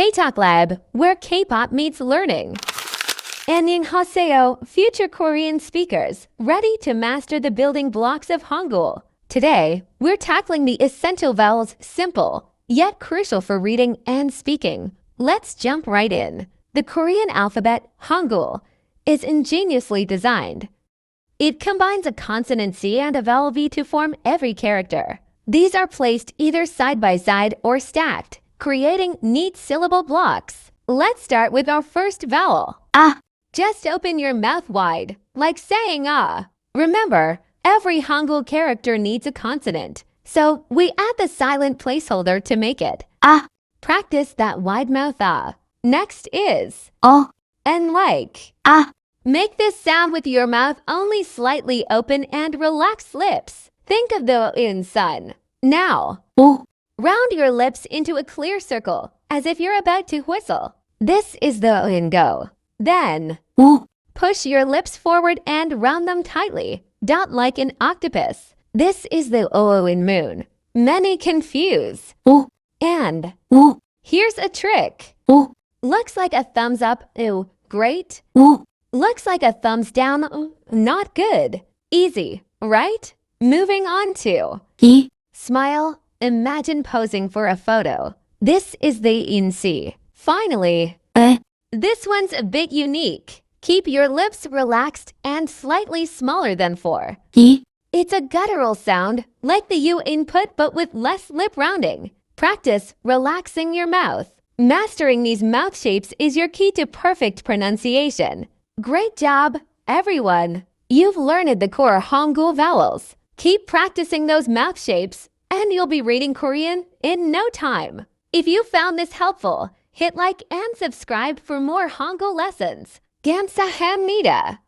K-Talk Lab, where K-pop meets learning. Annyeonghaseyo, future Korean speakers, ready to master the building blocks of Hangul. Today, we're tackling the essential vowels, simple, yet crucial for reading and speaking. Let's jump right in. The Korean alphabet, Hangul, is ingeniously designed. It combines a consonant C and a vowel V to form every character. These are placed either side by side or stacked, creating neat syllable blocks. Let's start with our first vowel. Ah. Just open your mouth wide, like saying ah. Remember, every Hangul character needs a consonant, so we add the silent placeholder to make it. Ah. Practice that wide mouth ah. Next is and like. Ah. Make this sound with your mouth only slightly open and relaxed lips. Think of the in sun. Now, round your lips into a clear circle, as if you're about to whistle. This is the in go. Then, push your lips forward and round them tightly, dot like an octopus. This is the o in moon. Many confuse. And, here's a trick. Looks like a thumbs up, great. Looks like a thumbs down, not good. Easy, right? Moving on to smile. Imagine posing for a photo. This is the in C. Finally, this one's a bit unique. Keep your lips relaxed and slightly smaller than 4. It's a guttural sound, like the U input but with less lip rounding. Practice relaxing your mouth. Mastering these mouth shapes is your key to perfect pronunciation. Great job, everyone! You've learned the core Hangul vowels. Keep practicing those mouth shapes, and you'll be reading Korean in no time. If you found this helpful, hit like and subscribe for more Hangul lessons. 감사합니다.